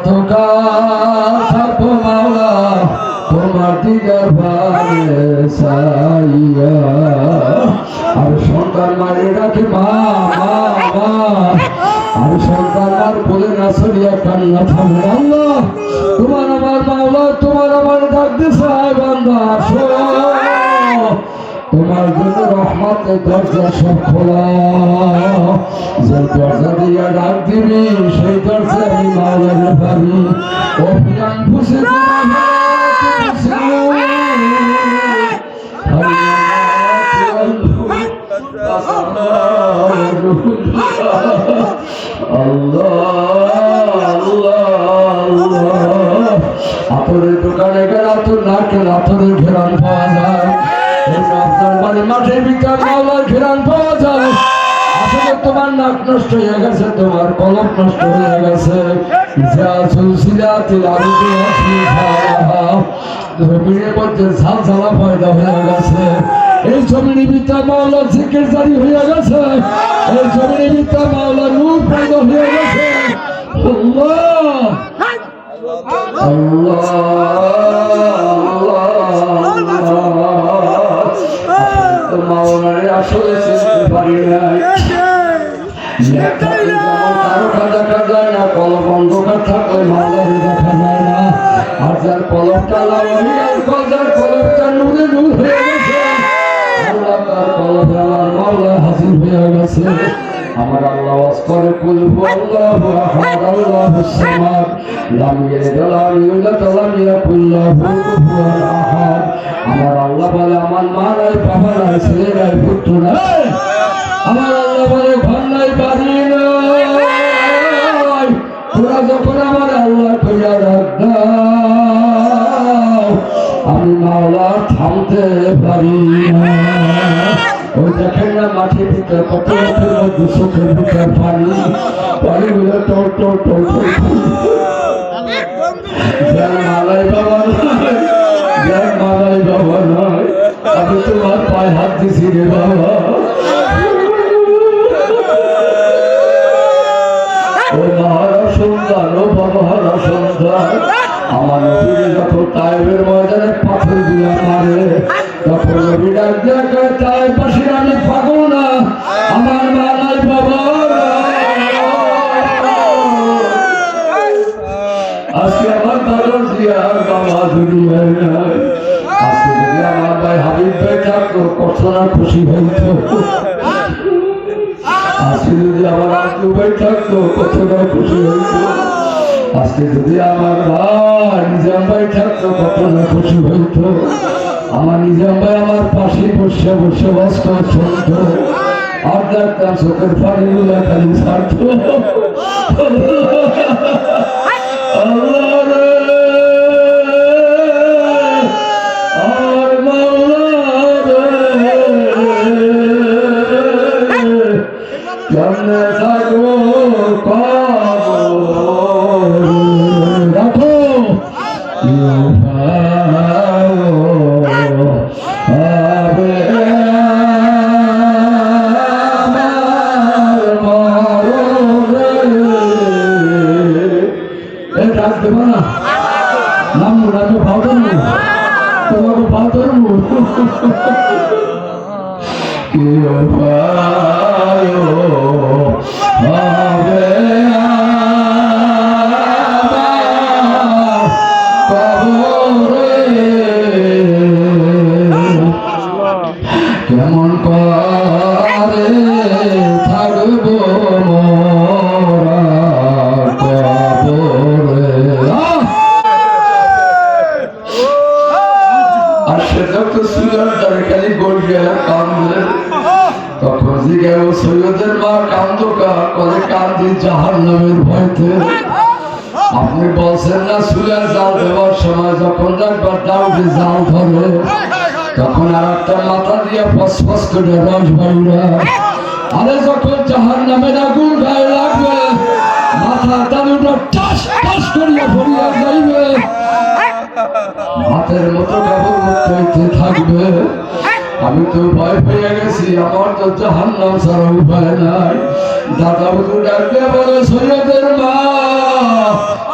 কতকাল থাকবো মাওলা তোমার দিদার ভাবে চাইয়া। আর সন্তান মারে রাখে মা মা মা, আর সন্তান আর বলে না সরিয়া কান্না থামে। আল্লাহ তোমার আমার মাওলা, তোমার আমার ডাক দিছে আয় বান্দা আসো, তোমার জন্য রহমতের দরজা সব খোলা। যে দরজা দিয়ে ডাক দিবি সেই দরজা আমি মাওলার পাবি। ও ফিরান ফুসে আতরের দোকানে গেলে আতর নারকেল আতরের ঘেরান পাওয়া যায়। মাঠের ভিতর মাওলার ঘেরান পাওয়া যায়। আসলে তোমার নাক নষ্ট হয়ে গেছে, তোমার কলম নষ্ট হয়ে গেছে। জমিনের মধ্যে ঝালঝালা পয়দা হয়ে গেছে। এই জমিনের ভিতর মাওলার জিকির জারি হয়ে গেছে। এই জমিনের ভিতর মাওলার নূর পয়দা হয়ে গেছে। আল্লাহ আল্লাহ মাওলারে আসলে চিনতে পারি নাই। কারো দেখা যায় না, কলম অন্ধকার থাকলে মাওলারে দেখা যায় না। আর যার কলমটা যার কলমটা নুরে নূর হয়ে গেছে, আল্লাহ তার কলমে আমার মাওলা হাজির হয়ে গেছে। আমার আল্লাহ করে কুলহু আল্লাহু আহাদ আল্লাহুস সামাদ লাম ইয়ালিদ ওয়া লাম ইউলাদ ওয়া লাম ইয়াকুল লাহু কুফুয়ান আহাদ। আমার আল্লাহ বলে আমার মা নাই, বাবা নাই, ছেলে নাই, পুত্র নাই। আমার আল্লাহ বলে ঘর নাই, বাড়ি নাই। তোরা যখন আমার আল্লাহ কইয়া ডাক দাও, আমি মাওলা থামতে পারি না। ওই দেখেন না মাঠের ভিতরে কত মাঠের মধ্যে চোখের ভিতরে পানি, পানিগুলো টল টল টল টল। মালাই বাবা নয়, মালাই বাবা নয়, আমি তোমার পায়ে হাত দিছি রে বাবা। ও মহারা সন্তান, ও বাবাহারা সন্তান, আমার নবীরে যখন তায়েবের ময়দানে পাথর দিয়ে মারে, তখন নবী ডাক দিয়ে তায়েব পাশে আমি পাগল না, আমার মালাই বাবা। আজকে আমার বাবা জিয়ার বাবা দুনিয়ায় নাই। আজকে যদি আমার ভাই হাবিব ভাই থাকতো কত না খুশি হইত। আজকে যদি আমার আব্দু ভাই থাকতো কত না খুশি হইত। আজকে যদি আমার ভাই নিজাম ভাই থাকতো কত না খুশি হইত। আমার নিজাম ভাই আমার পাশে বসে বসে বাস শুনত, আর দেখতাম চোখের পানিগুলো খালি ছাড়ত। কেমন করে থাকবো মোরা কবরে। আর সে যত সুন্দর তার খালি গড়িয়া কান্দে, তখন জিজ্ঞাসা ও সৈয়দের মা কান্দো করে কান্দি জাহান্নামের ভয়তে। আপনি বলছেন না সুলের জাল দেওয়ার সময় যখন একবার দাউদে জাল ধরে, তখন আর একটা মাথা দিয়ে ফসফস করে রস বাইরা। আরে যখন জাহান্নামের আগুন গায়ে লাগবে, মাথা দালুটা টাস টাস করিয়া ভরিয়া যাইবে, হাতের মতো ব্যবহার হইতে থাকবে। আমি তো ভয় পেয়ে গেছি, আমার তো জাহান্নাম ছাড়া উপায় নাই। দাদা বুঝু ডাকতে বলে সৈয়দের মা,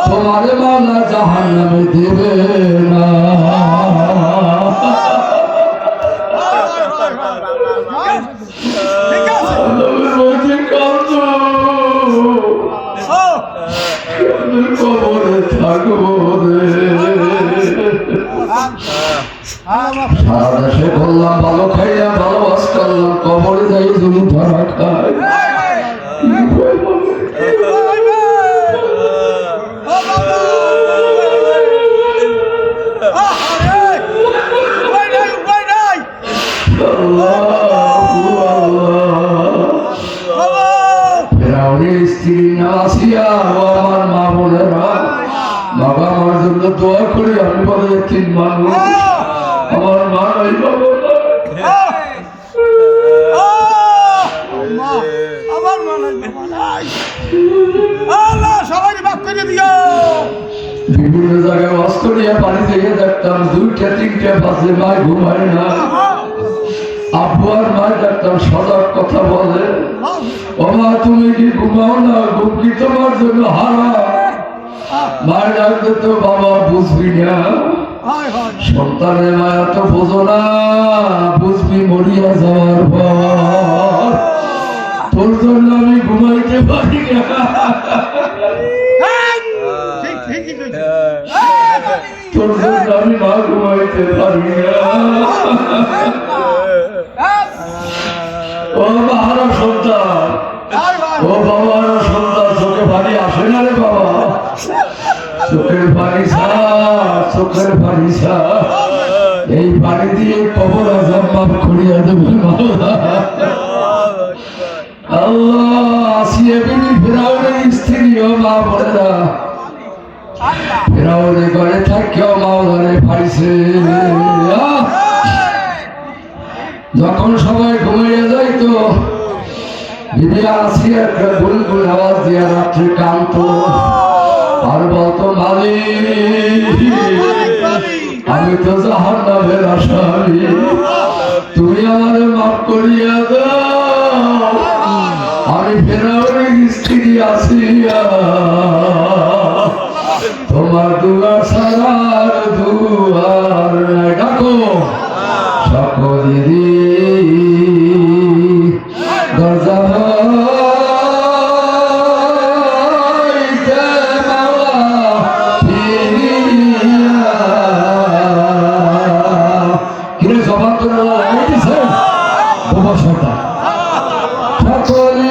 তোমার মালা জাহান্নামে দেবে না। কবরে থাকবো রে, সারা দেশে করলাম ভালো, খাইয়া ভালো বাস করলাম, কবরে যাই যদি ধরা খায়। স্ত্রী না আসিয়া আমার মা বোনেরা, বাবা আমার জন্য দোয়া করি। আমি বলে 3 মানুষ, আমার মা নাই, বাবা বিভিন্ন জায়গায় বাস করিয়া পানি থেকে দেখতাম 2টা 3টা বাজে মায় ঘুমায় না। আব্বু আর মায় দেখতাম সজাগ কথা বলে, ও মা তুমি কি ঘুমাও না? ঘুম কি তোমার জন্য হারাম? মায় ডাকতে তো বাবা বুঝবি না, সন্তানের মায়া তো বোঝো না, বুঝবি মরিয়া যাওয়ার পর। তোর জন্য আমি ঘুমাইতে পারি না, তোর জন্য আমি না ঘুমাইতে পারি না। ও বাহারা সন্তান, ও বাবার সন্তান, চোখে পানি আসে না রে বাবা? চোখের পানি ছাড়, চোখের পানি ছাড়, এই পানি দিয়ে কবর আযাব মাফ করিয়া দেবেন আল্লাহ। আসিয়া বিবি ফিরাউনের স্ত্রী ও মা বোনেরা, ফিরাউনের ঘরে থাকিও মাওলারে পাইছে। যখন সবাই ঘুমিয়ে যাইতো, বিবি আসিয়া একটা গুনগুন আওয়াজ দিয়া রাত্রে কাঁদতো আর বলতো, মালিক আমি তো জাহান্নামের আসামি, তুমি আমারে মাফ করিয়া দাও, আমি ফিরাউনের স্ত্রী আসিয়া তোমার দুয়ার ছাড়ার দুয়ার নাই। ডাকো সকলেরই দরজা হইতে মাওলা ফিরিয়া। কিরে জবান তোরা লাগাইতেছে বাবা সন্তান, সকলে